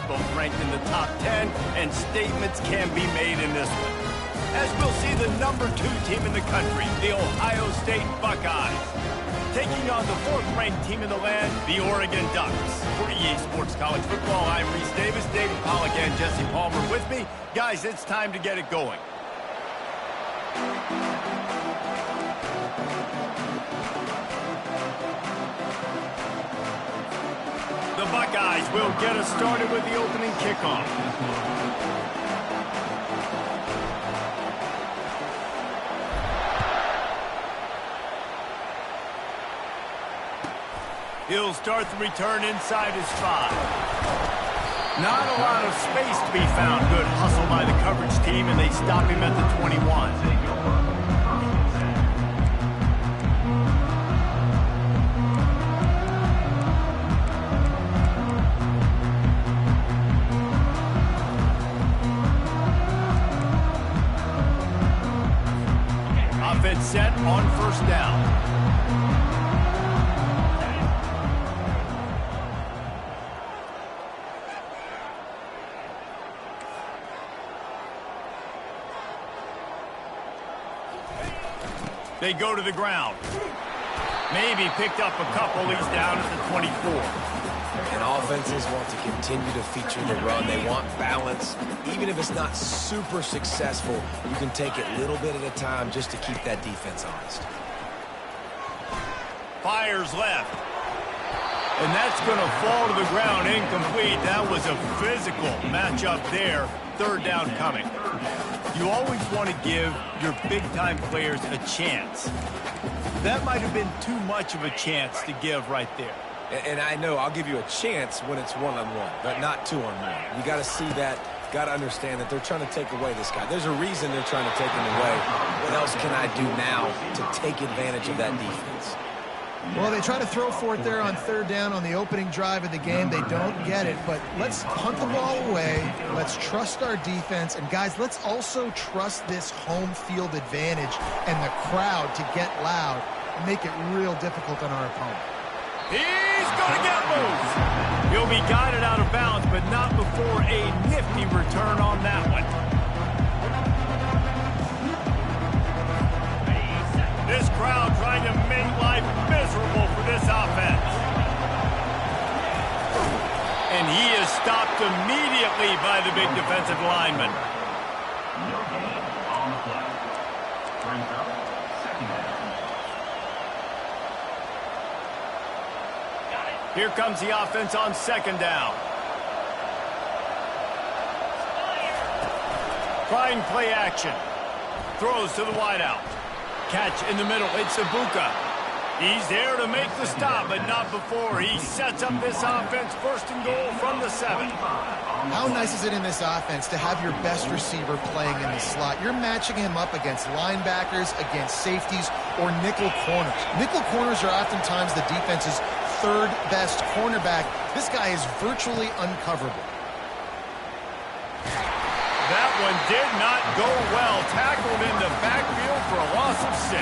both ranked in the top 10, and statements can be made in this one. As we'll see the number 2 team in the country, the Ohio State Buckeyes, taking on the 4th-ranked team in the land, the Oregon Ducks. For EA Sports College Football, I'm Reese Davis, David Pollack, and Jesse Palmer with me. Guys, it's time to get it going. The Buckeyes will get us started with the opening kickoff. He'll start the return inside his 5. Not a lot of space to be found. Good hustle by the coverage team, and they stop him at the 21. Offense set on 1st down. They go to the ground. Maybe picked up a couple. He's down at the 24. And offenses want to continue to feature the run. They want balance. Even if it's not super successful, you can take it little bit at a time just to keep that defense honest. Fires left. And that's going to fall to the ground incomplete. That was a physical matchup there. 3rd down coming. You always want to give your big-time players a chance. That might have been too much of a chance to give right there. And I know I'll give you a chance when it's one-on-one, but not two-on-one. You got to see that, got to understand that they're trying to take away this guy. There's a reason they're trying to take him away. What else can I do now to take advantage of that defense? Well, they try to throw for it there on 3rd down on the opening drive of the game. They don't get it, but let's punt the ball away. Let's trust our defense. And, guys, let's also trust this home field advantage and the crowd to get loud and make it real difficult on our opponent. He's going to get loose. He'll be guided out of bounds, but not before a nifty return on that one. This crowd trying to make life miserable for this offense. And he is stopped immediately by the big defensive lineman. Here comes the offense on 2nd down. Trying play action. Throws to the wideout. Catch in the middle. It's Ibuka. He's there to make the stop, but not before he sets up this offense 1st and goal from the 7. How nice is it in this offense to have your best receiver playing in the slot? You're matching him up against linebackers, against safeties, or nickel corners. Nickel corners are oftentimes the defense's 3rd best cornerback. This guy is virtually uncoverable. That one did not go well. Tackled in the backfield for a loss of 6.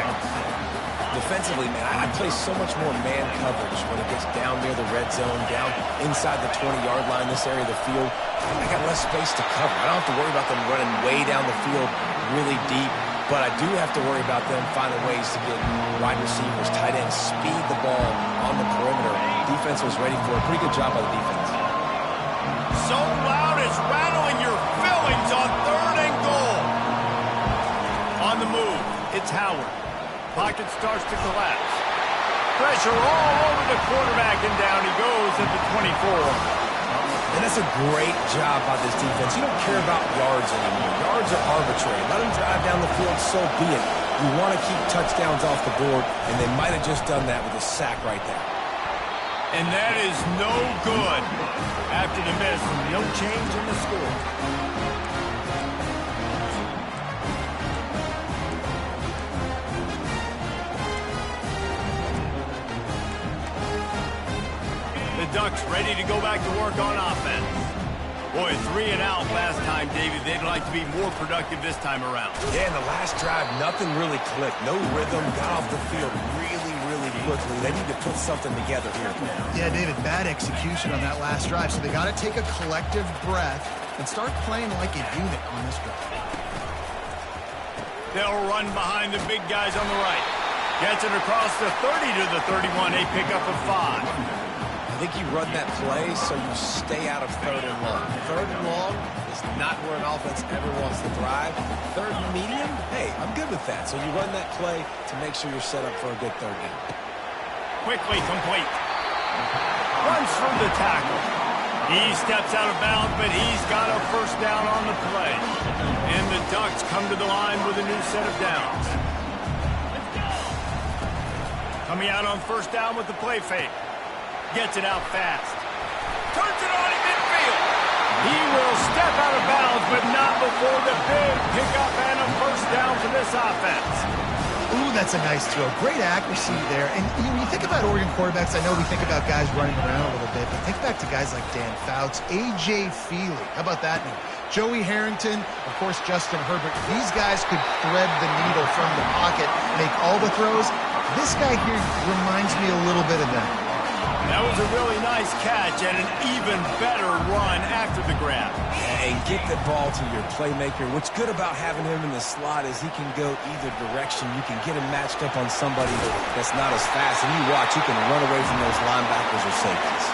Defensively, man, I play so much more man coverage when it gets down near the red zone, down inside the 20-yard line, this area of the field. I got less space to cover. I don't have to worry about them running way down the field really deep, but I do have to worry about them finding ways to get wide receivers, tight ends, speed the ball on the perimeter. Defense was ready for a pretty good job by the defense. So loud it's rattling your fillings on 3rd and goal. On the move, it's Howard. Pocket starts to collapse. Pressure all over the quarterback, and down he goes at the 24. And that's a great job by this defense. You don't care about yards anymore. Yards are arbitrary. Let them drive down the field, so be it. You want to keep touchdowns off the board, and they might have just done that with a sack right there. And that is no good. After the miss, no change in the score. The Ducks ready to go back to work on offense. Boy, 3 and out last time, David. They'd like to be more productive this time around. Yeah, in the last drive, nothing really clicked. No rhythm, got off the field really quickly. They need to put something together here. Yeah, David, bad execution on that last drive. So they got to take a collective breath and start playing like a unit on this drive. They'll run behind the big guys on the right. Gets it across the 30 to the 31. A pickup of 5. I think you run that play so you stay out of 3rd and long. 3rd and long is not where an offense ever wants to thrive. 3rd and medium, hey, I'm good with that. So you run that play to make sure you're set up for a good 3rd down. Quickly complete. Runs through the tackle. He steps out of bounds, but he's got a first down on the play. And the Ducks come to the line with a new set of downs. Coming out on first down with the play fake. Gets it out fast. Turns it on in midfield. He will step out of bounds, but not before the big pickup and a first down for this offense. Ooh, that's a nice throw. Great accuracy there. And when you think about Oregon quarterbacks, I know we think about guys running around a little bit, but think back to guys like Dan Fouts, A.J. Feely. How about that name? Joey Harrington, of course, Justin Herbert. These guys could thread the needle from the pocket, make all the throws. This guy here reminds me a little bit of that. That was a really nice catch and an even better run after the grab. And get the ball to your playmaker. What's good about having him in the slot is he can go either direction. You can get him matched up on somebody that's not as fast. And you watch, you can run away from those linebackers or safeties.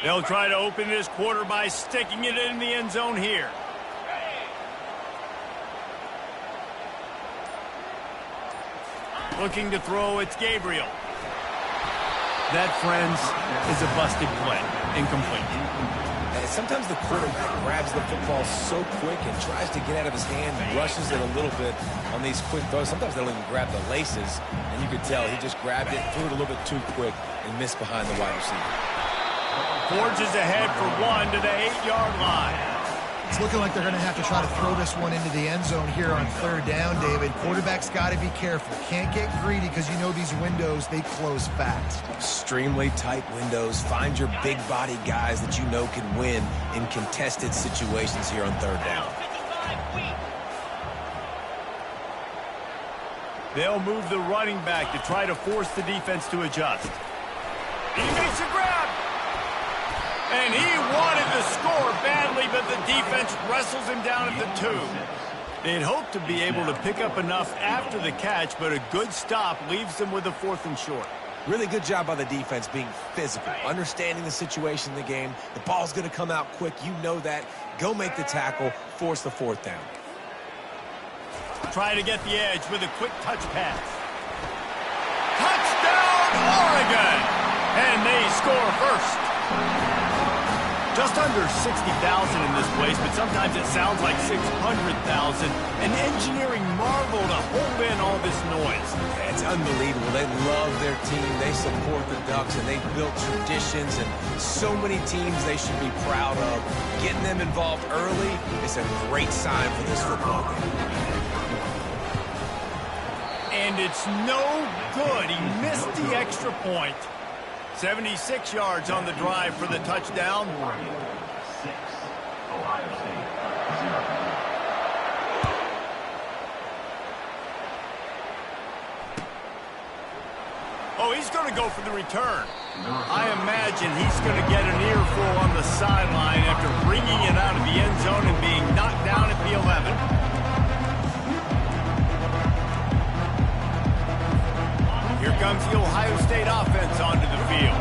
They'll try to open this quarter by sticking it in the end zone here. Looking to throw, it's Gabriel. That, friends, is a busted play. Incomplete. And sometimes the quarterback grabs the football so quick and tries to get out of his hand and rushes it a little bit on these quick throws. Sometimes they don't even grab the laces, and you could tell he just grabbed it, threw it a little bit too quick, and missed behind the wide receiver. Forges ahead for 1 to the 8-yard line. It's looking like they're going to have to try to throw this one into the end zone here on 3rd down, David. Quarterback's got to be careful. Can't get greedy because you know these windows, they close fast. Extremely tight windows. Find your big body guys that you know can win in contested situations here on 3rd down. They'll move the running back to try to force the defense to adjust. He makes a grab. And he wanted to score badly, but the defense wrestles him down at the 2. They'd hoped to be able to pick up enough after the catch, but a good stop leaves them with a 4th and short. Really good job by the defense being physical, understanding the situation in the game. The ball's going to come out quick. You know that. Go make the tackle, force the 4th down. Try to get the edge with a quick touch pass. Touchdown, Oregon! And they score first. Just under 60,000 in this place, but sometimes it sounds like 600,000. An engineering marvel to hold in all this noise. It's unbelievable. They love their team. They support the Ducks, and they've built traditions and so many teams they should be proud of. Getting them involved early is a great sign for this football game. And it's no good. He missed the extra point. 76 yards on the drive for the touchdown. Oh, he's going to go for the return. I imagine he's going to get an earful on the sideline after bringing it out of the end zone and being knocked down at the 11. Here comes the Ohio State offense onto the field.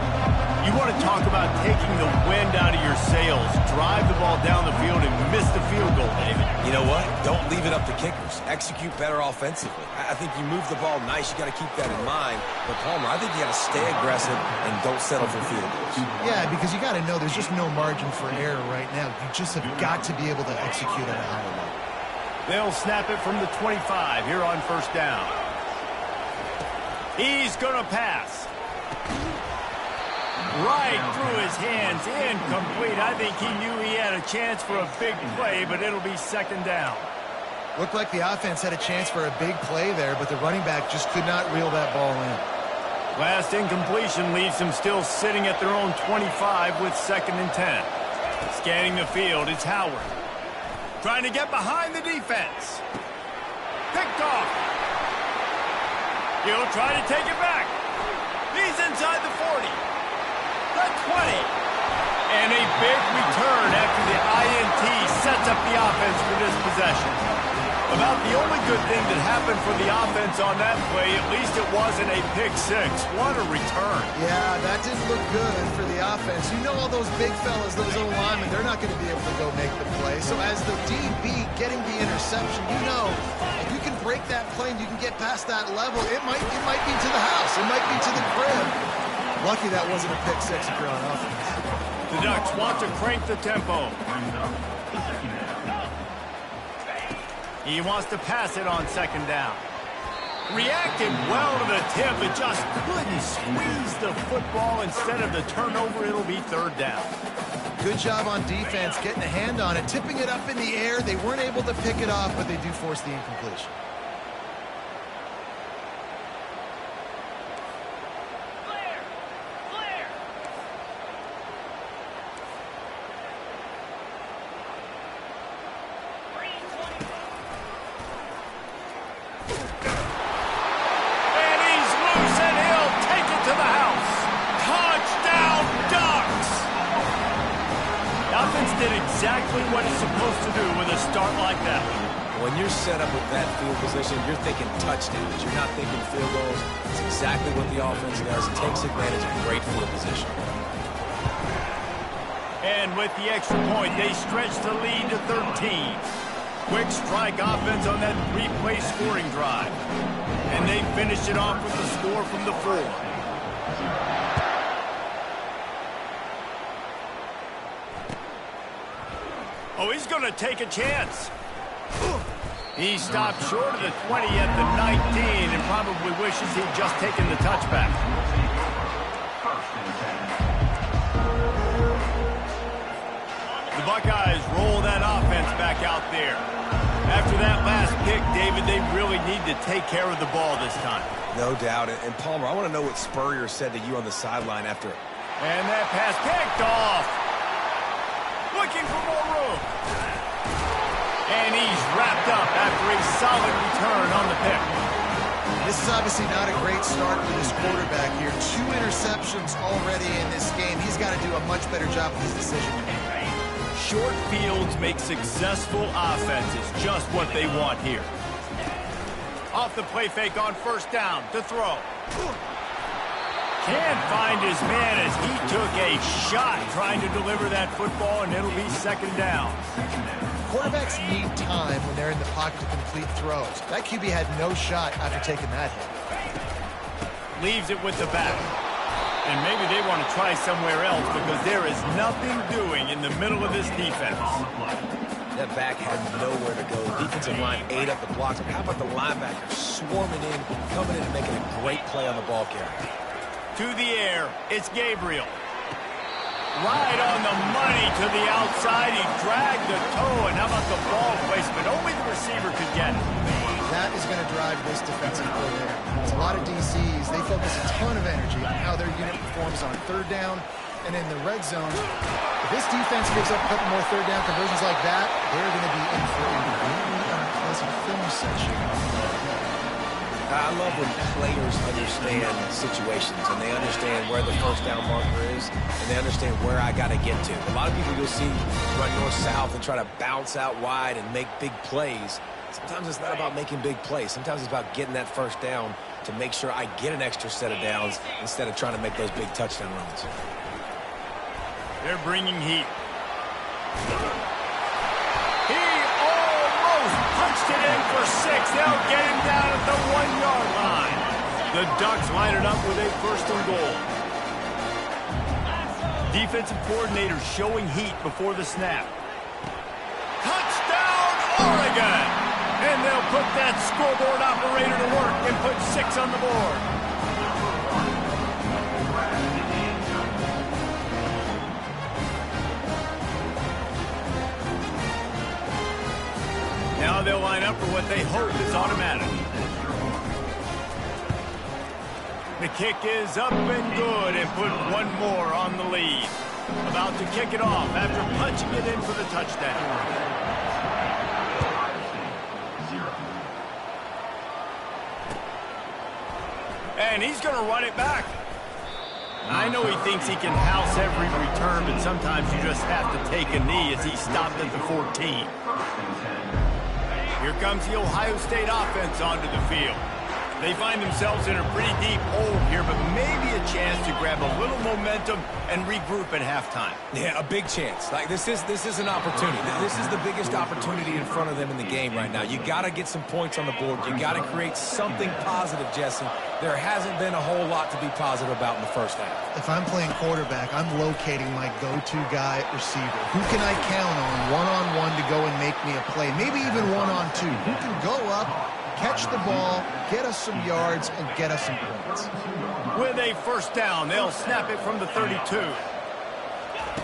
You want to talk about taking the wind out of your sails. Drive the ball down the field and miss the field goal, David. You know what? Don't leave it up to kickers. Execute better offensively. I think you move the ball nice. You got to keep that in mind. But, Palmer, I think you got to stay aggressive and don't settle for field goals. Yeah, because you got to know there's just no margin for error right now. You just have got to be able to execute at a higher level. They'll snap it from the 25 here on first down. He's going to pass. Right through his hands, incomplete. I think he knew he had a chance for a big play, but it'll be second down. Looked like the offense had a chance for a big play there, but the running back just could not reel that ball in. Last incompletion leaves them still sitting at their own 25 with 2nd and 10. Scanning the field, it's Howard. Trying to get behind the defense. Picked off. He'll try to take it back. He's inside the 40. The 20. And a big return after the INT sets up the offense for this possession. About the only good thing that happened for the offense on that play, at least it wasn't a pick six. What a return. Yeah, that didn't look good for the offense. You know all those big fellas, those old linemen, they're not going to be able to go make the play. So as the DB getting the interception, you know, if you can break that play and you can get past that level, it might be to the house. It might be to the crib. Lucky that wasn't a pick six if you're on offense. The Ducks want to crank the tempo. He wants to pass it on 2nd down. Reacted well to the tip, but just couldn't squeeze the football. Instead of the turnover, it'll be 3rd down. Good job on defense getting a hand on it, tipping it up in the air. They weren't able to pick it off, but they do force the incompletion. Exactly what it's supposed to do with a start like that. When you're set up with that field position, you're thinking touchdowns. You're not thinking field goals. It's exactly what the offense does. It takes advantage of great field position. And with the extra point, they stretch the lead to 13. Quick strike offense on that 3-play scoring drive. And they finish it off with the score from the 4. Oh, he's going to take a chance. He stopped short of the 20 at the 19 and probably wishes he'd just taken the touchback. The Buckeyes roll that offense back out there. After that last pick, David, they really need to take care of the ball this time. No doubt. And Palmer, I want to know what Spurrier said to you on the sideline after. And that pass picked off. Looking for more room. And he's wrapped up after a solid return on the pick. This is obviously not a great start for this quarterback here. 2 interceptions already in this game. He's got to do a much better job with his decision making. Short fields make successful offenses just what they want here. Off the play fake on 1st down to throw. Can't find his man as he took a shot trying to deliver that football, and it'll be 2nd down. Quarterbacks need time when they're in the pocket to complete throws. That QB had no shot after taking that hit. Leaves it with the back. And maybe they want to try somewhere else because there is nothing doing in the middle of this defense. That back had nowhere to go. The defensive line ate up the blocks. But how about the linebacker swarming in, coming in and making a great play on the ball carrier? To the air, it's Gabriel. Right on the money to the outside. He dragged the toe, and how about the ball placement? Only the receiver could get it. That is going to drive this defensive coordinator. It's a lot of DCs. They focus a ton of energy on how their unit performs on 3rd down and in the red zone. If this defense gives up a couple more 3rd down conversions like that, they're going to be in for a really unpleasant film session. I love when players understand situations and they understand where the 1st down marker is and they understand where I got to get to. A lot of people you'll see run north-south and try to bounce out wide and make big plays. Sometimes it's not about making big plays. Sometimes it's about getting that 1st down to make sure I get an extra set of downs instead of trying to make those big touchdown runs. They're bringing heat. He almost punched it in for 6. They'll get him down at the 1-yard line. The Ducks line it up with a 1st and goal. Defensive coordinator showing heat before the snap. Touchdown, Oregon! And they'll put that scoreboard operator to work and put 6 on the board. line up for what they hope is automatic. The kick is up and good and put one more on the lead. About to kick it off after punching it in for the touchdown. And he's going to run it back. I know he thinks he can house every return, but sometimes you just have to take a knee as he stopped at the 14. Here comes the Ohio State offense onto the field. They find themselves in a pretty deep hole here, but maybe a chance to grab a little momentum and regroup at halftime. Yeah, a big chance. Like this is an opportunity. This is the biggest opportunity in front of them in the game right now. You got to get some points on the board. You got to create something positive, Jesse. There hasn't been a whole lot to be positive about in the first half. If I'm playing quarterback, I'm locating my go-to guy receiver. Who can I count on one-on-one to go and make me a play? Maybe even one-on-two. Who can go up, catch the ball, get us some yards, and get us some points. With a first down, they'll snap it from the 32.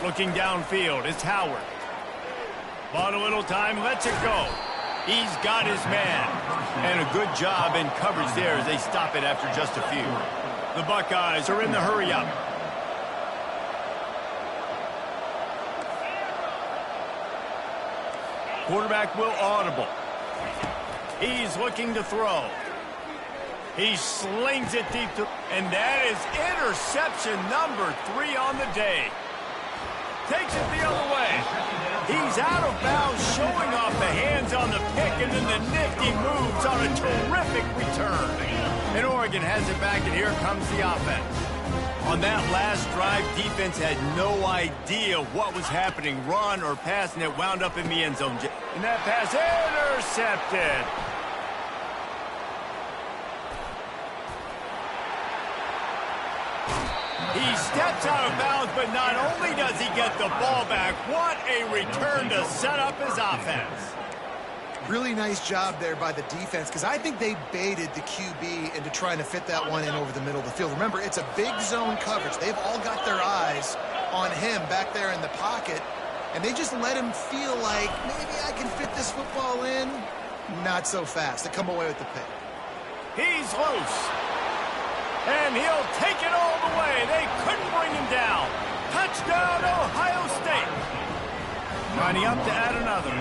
Looking downfield, it's Howard. Bought a little time, lets it go. He's got his man. And a good job in coverage there as they stop it after just a few. The Buckeyes are in the hurry-up. Quarterback will audible. He's looking to throw. He slings it deep to, and that is interception number 3 on the day. Takes it the other way. He's out of bounds, showing off the hands on the pick, and then the nifty moves on a terrific return. And Oregon has it back, and here comes the offense. On that last drive, defense had no idea what was happening, run or pass, and it wound up in the end zone. And that pass intercepted. He steps out of bounds, but not only does he get the ball back, what a return to set up his offense. Really nice job there by the defense, because I think they baited the QB into trying to fit that one in over the middle of the field. Remember, it's a big zone coverage. They've all got their eyes on him back there in the pocket, and they just let him feel like, maybe I can fit this football in. Not so fast. They come away with the pick. He's loose. And he'll take it all the way. They couldn't bring him down. Touchdown, Ohio State. Lining up to add another.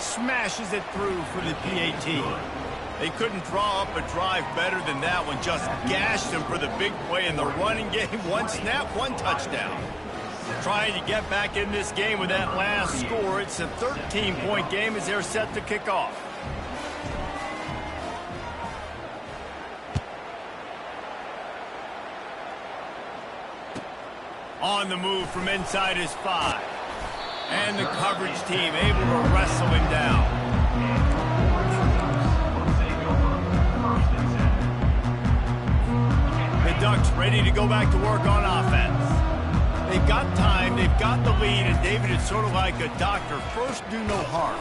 Smashes it through for the PAT. They couldn't draw up a drive better than that one. Just gashed him for the big play in the running game. One snap, one touchdown. Trying to get back in this game with that last score. It's a 13-point game as they're set to kick off. On the move from inside his 5. And the coverage team able to wrestle him down. The Ducks ready to go back to work on offense. They've got time, they've got the lead, and David is sort of like a doctor. First, do no harm.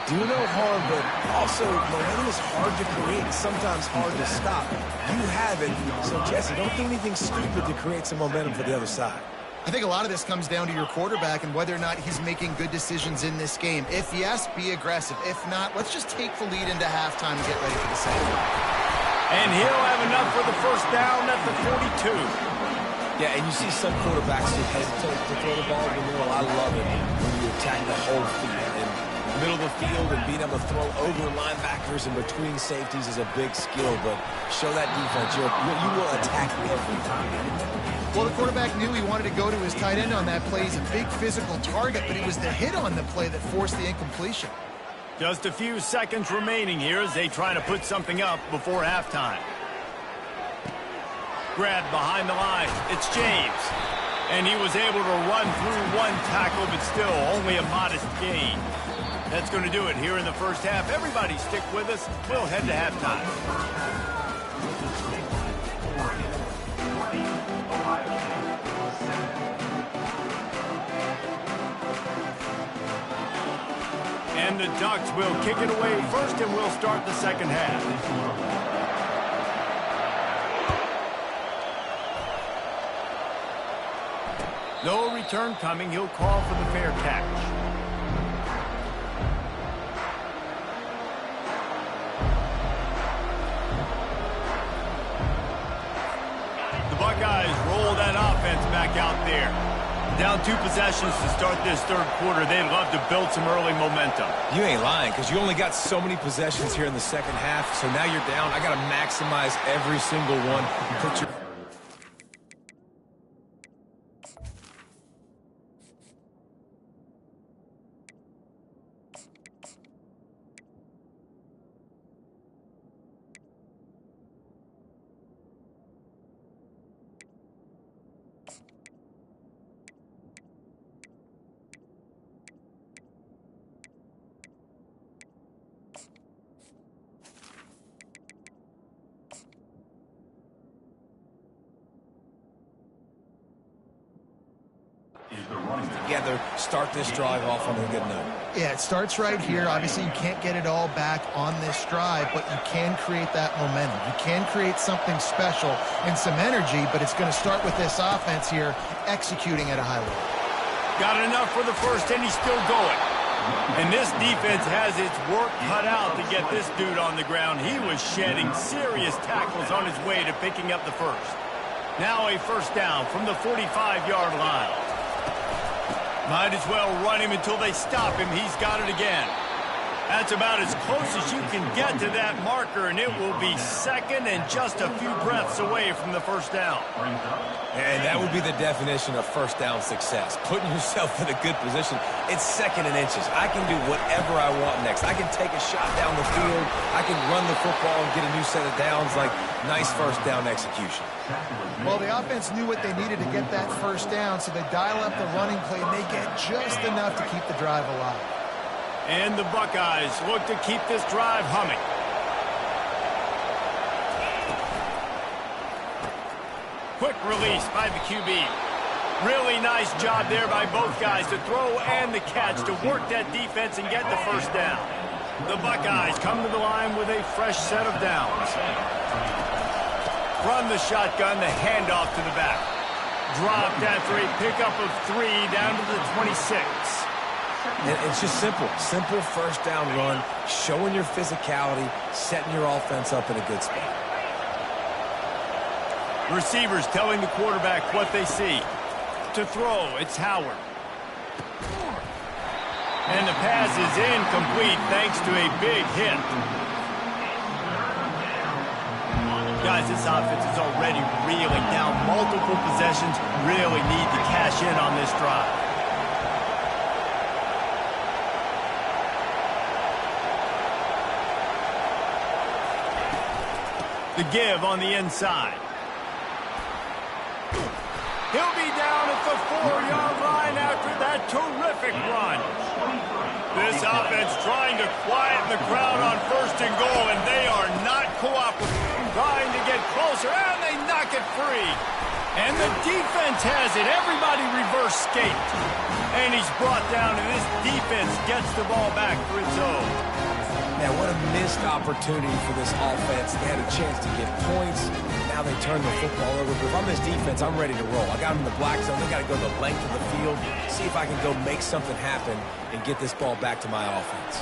Do no harm, but also momentum is hard to create, sometimes hard to stop. You have it, so Jesse, don't do anything stupid to create some momentum for the other side. I think a lot of this comes down to your quarterback and whether or not he's making good decisions in this game. If yes, be aggressive. If not, let's just take the lead into halftime and get ready for the second. And he'll have enough for the first down at the 42. Yeah, and you see some quarterbacks who hesitate to throw the ball in the middle. I love it when you attack the whole field. And middle of the field and being able to throw over linebackers and between safeties is a big skill, but show that defense. You will attack every time. Well, the quarterback knew he wanted to go to his tight end on that play. He's a big physical target, but it was the hit on the play that forced the incompletion. Just a few seconds remaining here as they try to put something up before halftime. Grabbed behind the line. It's James. And he was able to run through one tackle, but still only a modest gain. That's going to do it here in the first half. Everybody stick with us. We'll head to halftime. And the Ducks will kick it away first, and we'll start the second half. No return coming. He'll call for the fair catch. Buckeyes roll that offense back out there. Down 2 possessions to start this third quarter. They'd love to build some early momentum. You ain't lying, because you only got so many possessions here in the second half, so now you're down. I got to maximize every single one. Put your... together, start this drive off on a good note. Yeah, it starts right here. Obviously, you can't get it all back on this drive, but you can create that momentum. You can create something special and some energy, but it's going to start with this offense here executing at a high level. Got enough for the first, and he's still going. And this defense has its work cut out to get this dude on the ground. He was shedding serious tackles on his way to picking up the first. Now a first down from the 45-yard line. Might as well run him until they stop him. He's got it again. That's about as close as you can get to that marker, and it will be second and just a few breaths away from the first down. And that would be the definition of first down success. Putting yourself in a good position. It's second and inches. I can do whatever I want next. I can take a shot down the field. I can run the football and get a new set of downs. Like, nice first down execution. Well, the offense knew what they needed to get that first down, so they dial up the running play, and they get just enough to keep the drive alive. And the Buckeyes look to keep this drive humming. Quick release by the QB. Really nice job there by both guys to throw and the catch to work that defense and get the first down. The Buckeyes come to the line with a fresh set of downs. From the shotgun, the handoff to the back. Dropped after a pickup of 3 down to the 26. And it's just simple. Simple first down run, showing your physicality, setting your offense up in a good spot. Receivers telling the quarterback what they see. To throw, it's Howard. And the pass is incomplete thanks to a big hit. Guys, this offense is already reeling down multiple possessions. Really need to cash in on this drive. The give on the inside. He'll be down at the 4-yard line after that terrific run. This offense trying to quieten the crowd on first and goal, and they are not cooperating. Trying to get closer, and they knock it free. And the defense has it. Everybody reverse skate. And he's brought down, and this defense gets the ball back for its own. Man, what a missed opportunity for this offense. They had a chance to get points. Now they turn the football over. But if I'm this defense, I'm ready to roll. I got them in the black zone. They got to go the length of the field, see if I can go make something happen and get this ball back to my offense.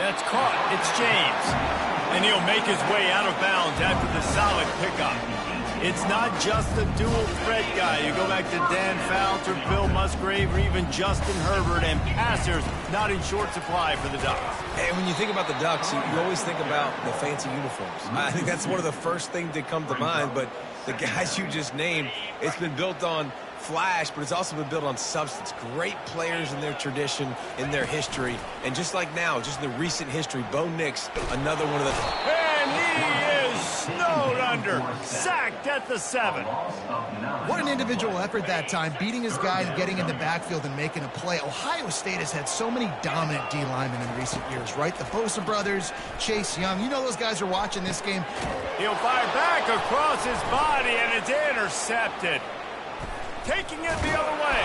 That's caught. It's James. And he'll make his way out of bounds after the solid pickup. It's not just the dual threat guy. You go back to Dan Fouts or Bill Musgrave or even Justin Herbert, and passers not in short supply for the Ducks. And when you think about the Ducks, you always think about the fancy uniforms. I think that's one of the first things that come to mind, but the guys you just named, it's been built on flash, but it's also been built on substance. Great players in their tradition, in their history, and just like now, just in the recent history, Bo Nix, another one of the... And he is snowed under, sacked at the 7. What an individual effort that time, beating his guy and getting in the backfield and making a play. Ohio State has had so many dominant D linemen in recent years, right? The Bosa brothers, Chase Young, you know those guys are watching this game. He'll fire back across his body, and it's intercepted. Taking it the other way.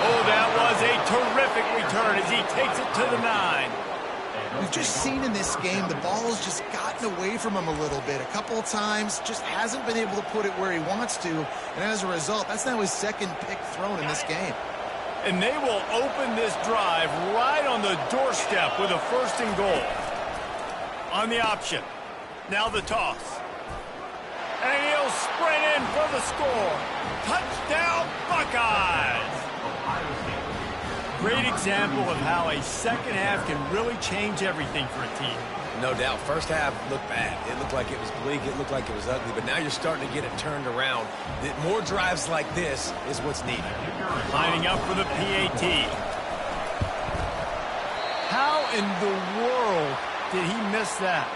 Oh, that was a terrific return as he takes it to the 9. We've just seen in this game the ball's just gotten away from him a little bit. A couple of times, just hasn't been able to put it where he wants to. And as a result, that's now his second pick thrown in this game. And they will open this drive right on the doorstep with a first and goal. On the option. Now the toss. And he'll sprint in for the score. Touchdown, Buckeyes! Great example of how a second half can really change everything for a team. No doubt. First half looked bad. It looked like it was bleak. It looked like it was ugly. But now you're starting to get it turned around. More drives like this is what's needed. Lining up for the PAT. How in the world did he miss that?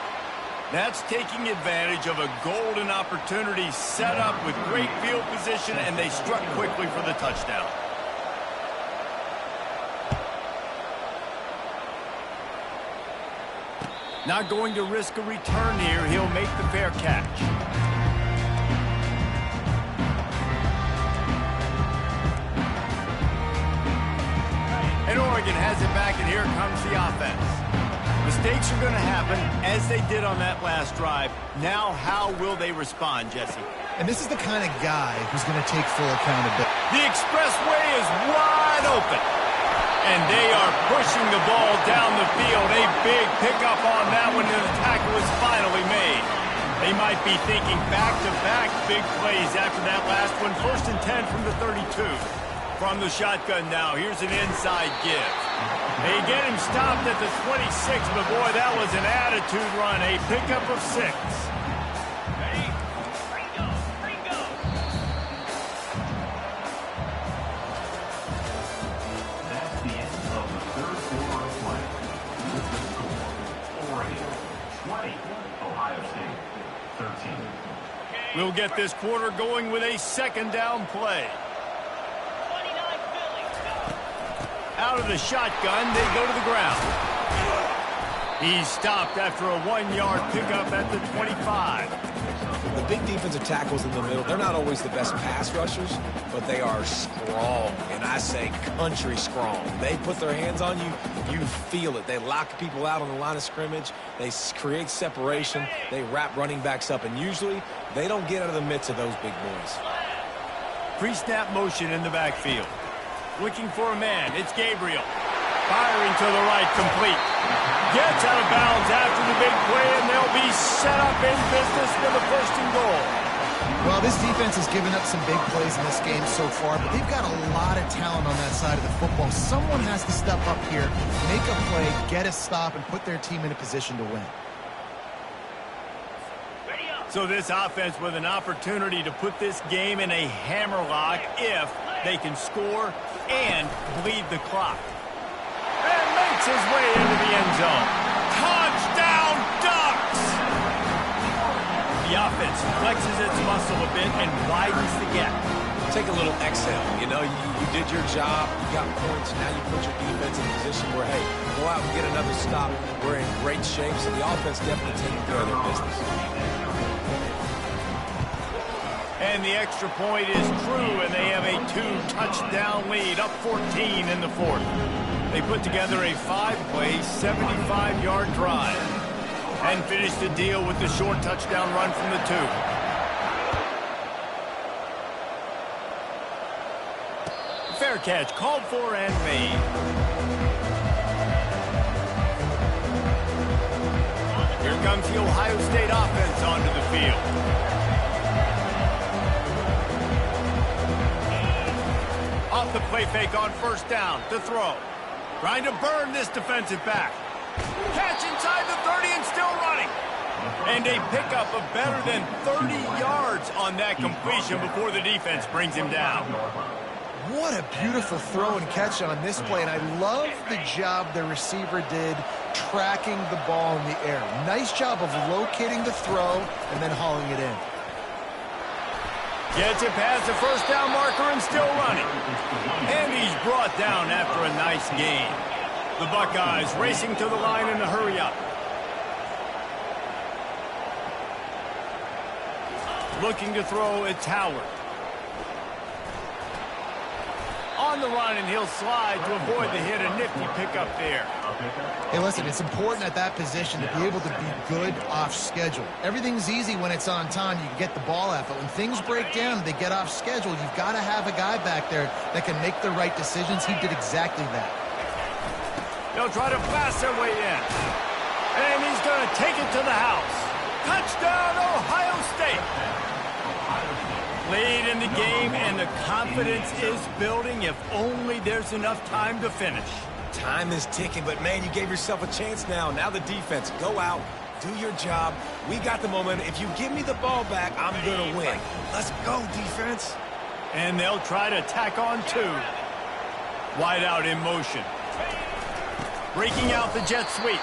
That's taking advantage of a golden opportunity set up with great field position, and they struck quickly for the touchdown. Not going to risk a return here. He'll make the fair catch. And Oregon has it back, and here comes the offense. Mistakes are going to happen, as they did on that last drive. Now, how will they respond, Jesse? And this is the kind of guy who's going to take full accountability. The expressway is wide open. And they are pushing the ball down the field. A big pickup on that one, and the tackle is finally made. They might be thinking back-to-back big plays after that last one. 1st and 10 from the 32. From the shotgun now, here's an inside give. They get him stopped at the 26, but boy, that was an attitude run. A pickup of 6. We'll get this quarter going with a second down play. Out of the shotgun, they go to the ground. He's stopped after a 1-yard pickup at the 25. The big defensive tackles in the middle, they're not always the best pass rushers, but they are strong, and I say country strong. They put their hands on you, you feel it. They lock people out on the line of scrimmage. They create separation. They wrap running backs up, and usually they don't get out of the midst of those big boys. Pre-snap motion in the backfield. Looking for a man. It's Gabriel. Firing to the right, complete. Gets out of bounds after the big play, and they'll be set up in business for the 1st and goal. Well, this defense has given up some big plays in this game so far, but they've got a lot of talent on that side of the football. Someone has to step up here, make a play, get a stop, and put their team in a position to win. So this offense with an opportunity to put this game in a hammerlock if they can score and bleed the clock. And makes his way into the end zone. Touchdown, Ducks! The offense flexes its muscle a bit and widens the gap. Take a little exhale. You know, you did your job. You got points. Now you put your defense in a position where, hey, go out and get another stop. We're in great shape, so the offense definitely taking care of their business. And the extra point is true, and they have a 2-touchdown lead, up 14 in the 4th. They put together a 5-play, 75-yard drive and finish the deal with the short touchdown run from the 2. Fair catch, called for and made. Here comes the Ohio State offense onto the field. Off the play fake on 1st down to throw. Trying to burn this defensive back. Catch inside the 30 and still running. And a pickup of better than 30 yards on that completion before the defense brings him down. What a beautiful throw and catch on this play, and I love the job the receiver did tracking the ball in the air. Nice job of locating the throw and then hauling it in. Gets it past the 1st down marker and still running. And he's brought down after a nice gain. The Buckeyes racing to the line in a hurry up. Looking to throw, it's Howard. On the run, and he'll slide to avoid the hit. A nifty pickup there. Hey, listen, it's important at that position to be able to be good off schedule. Everything's easy when it's on time. You can get the ball out, but when things break down, they get off schedule. You've got to have a guy back there that can make the right decisions. He did exactly that. They'll try to blast their way in. And he's going to take it to the house. Touchdown, Ohio State. Late in the game, and the confidence is building if only there's enough time to finish. Time is ticking, but man, you gave yourself a chance now. Now the defense, go out, do your job. We got the momentum. If you give me the ball back, I'm going to win. Let's go, defense. And they'll try to tack on two. Wide out in motion. Breaking out the jet sweep.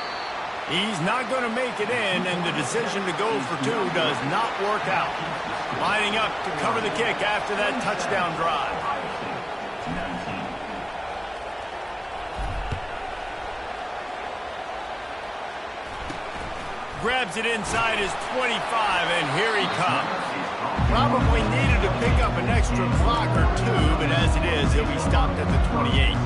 He's not going to make it in, and the decision to go for two does not work out. Lining up to cover the kick after that touchdown drive. Grabs it inside his 25, and here he comes. Probably needed to pick up an extra block or two, but as it is, he'll be stopped at the 28.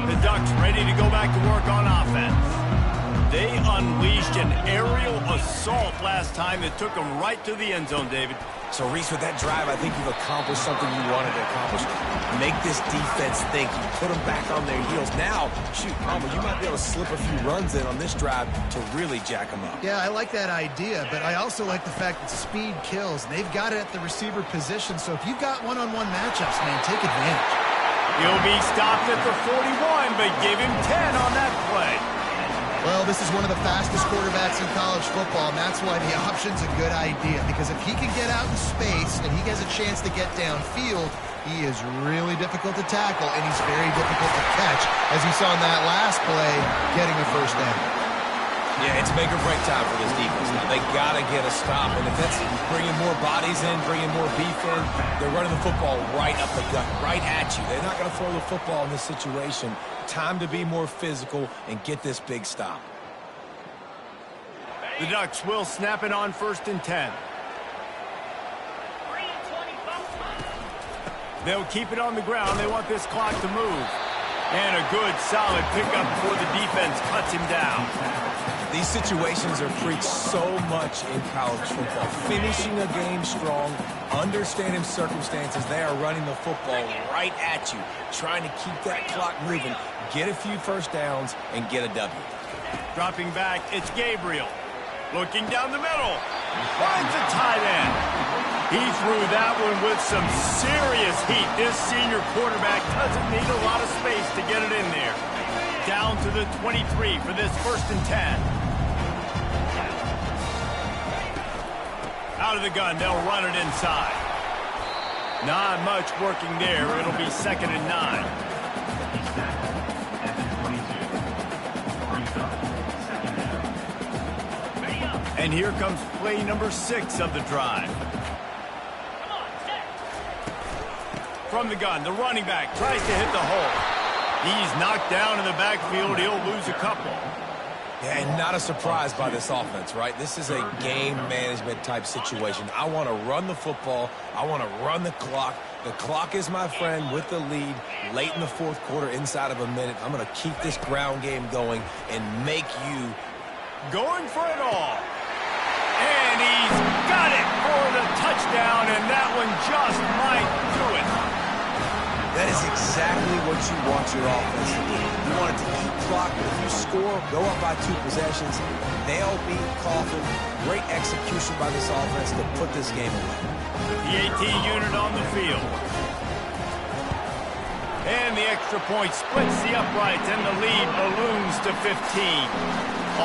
The Ducks ready to go back to work on offense. They unleashed an aerial assault last time that took them right to the end zone, David. So, Reese, with that drive, I think you've accomplished something you wanted to accomplish. Make this defense think. You put them back on their heels. Now, shoot, Palmer, you might be able to slip a few runs in on this drive to really jack them up. Yeah, I like that idea, but I also like the fact that speed kills. They've got it at the receiver position, so if you've got one-on-one matchups, man, take advantage. He'll be stopped at the 41, but give him 10 on that play. Well, this is one of the fastest quarterbacks in college football, and that's why the option's a good idea, because if he can get out in space and he has a chance to get downfield, he is really difficult to tackle, and he's very difficult to catch, as you saw in that last play, getting a first down. Yeah, it's make or break time for this defense now. They got to get a stop, and if that's bringing more bodies in, bringing more beef in, they're running the football right up the gut, right at you. They're not going to throw the football in this situation. Time to be more physical and get this big stop. The Ducks will snap it on 1st and 10. They'll keep it on the ground. They want this clock to move. And a good, solid pickup before the defense cuts him down. These situations are preached so much in college football. Finishing a game strong, understanding circumstances. They are running the football right at you, trying to keep that clock moving, get a few first downs, and get a W. Dropping back, it's Gabriel. Looking down the middle. Finds a tight end. He threw that one with some serious heat. This senior quarterback doesn't need a lot of space to get it in there. Down to the 23 for this 1st and 10. Out of the gun, they'll run it inside. Not much working there. It'll be 2nd and 9. And here comes play number 6 of the drive. From the gun, the running back tries to hit the hole. He's knocked down in the backfield. He'll lose a couple. Yeah, and not a surprise by this offense, right? This is a game management type situation. I want to run the football. I want to run the clock. The clock is my friend with the lead late in the 4th quarter, inside of a minute. I'm going to keep this ground game going and make you going for it all. And he's got it for the touchdown, and that one just might do it. That is exactly what you want your offense to do. You want it to keep clock, but if you score, go up by 2 possessions, nail beat Coffin. Great execution by this offense to put this game away. The 18 unit on the field. And the extra point splits the uprights, and the lead balloons to 15.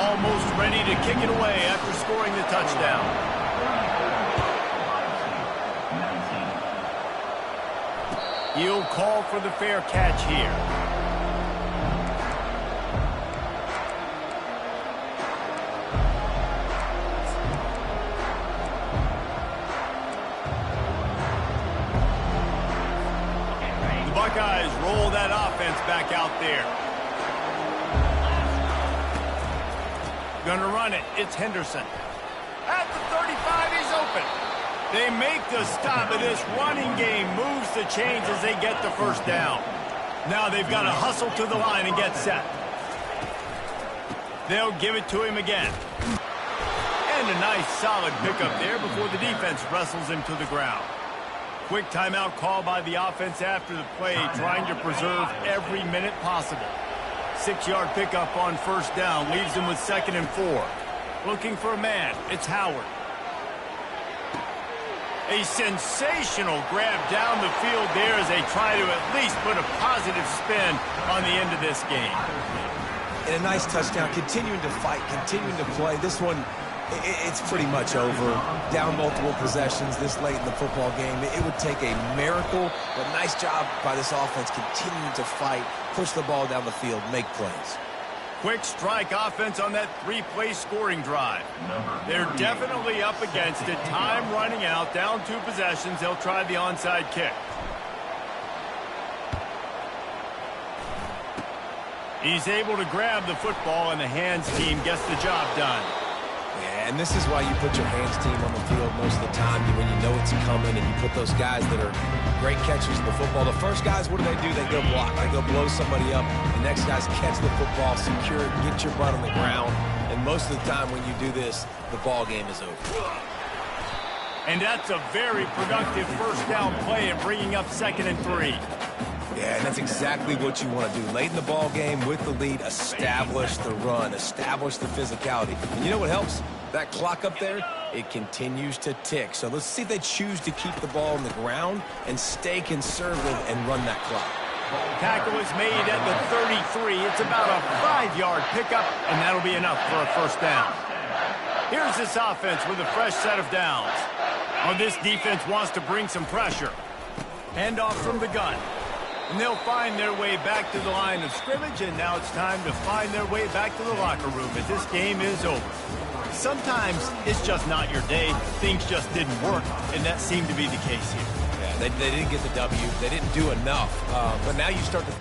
Almost ready to kick it away after scoring the touchdown. He'll call for the fair catch here. The Buckeyes roll that offense back out there. Gonna run it. It's Henderson. At the 35, he's open. They make the stop, but this running game moves the chains as they get the first down. Now they've got to hustle to the line and get set. They'll give it to him again. And a nice solid pickup there before the defense wrestles him to the ground. Quick timeout call by the offense after the play, trying to preserve every minute possible. 6-yard pickup on first down leaves them with 2nd and 4. Looking for a man. It's Howard. A sensational grab down the field there as they try to at least put a positive spin on the end of this game. And a nice touchdown, continuing to fight, continuing to play. This one, it's pretty much over. Down multiple possessions this late in the football game. It would take a miracle, but nice job by this offense continuing to fight, push the ball down the field, make plays. Quick strike offense on that three-play scoring drive. They're definitely up against it. Time running out, down 2 possessions. They'll try the onside kick. He's able to grab the football, and the hands team gets the job done. Yeah, and this is why you put your hands team on the field most of the time when you know it's coming, and you put those guys that are great catchers of the football. The first guys, what do? They go block. They go blow somebody up. The next guys catch the football, secure it, get your butt on the ground. And most of the time when you do this, the ball game is over. And that's a very productive first down play and bringing up 2nd and 3. Yeah, and that's exactly what you want to do. Late in the ball game with the lead, establish the run, establish the physicality. And you know what helps? That clock up there, it continues to tick. So let's see if they choose to keep the ball on the ground and stay conservative and run that clock. Tackle is made at the 33. It's about a 5-yard pickup, and that'll be enough for a first down. Here's this offense with a fresh set of downs. Oh, this defense wants to bring some pressure. Handoff from the gun. And they'll find their way back to the line of scrimmage, and now it's time to find their way back to the locker room as this game is over. Sometimes it's just not your day. Things just didn't work, and that seemed to be the case here. Yeah, they didn't get the W. They didn't do enough. But now you start to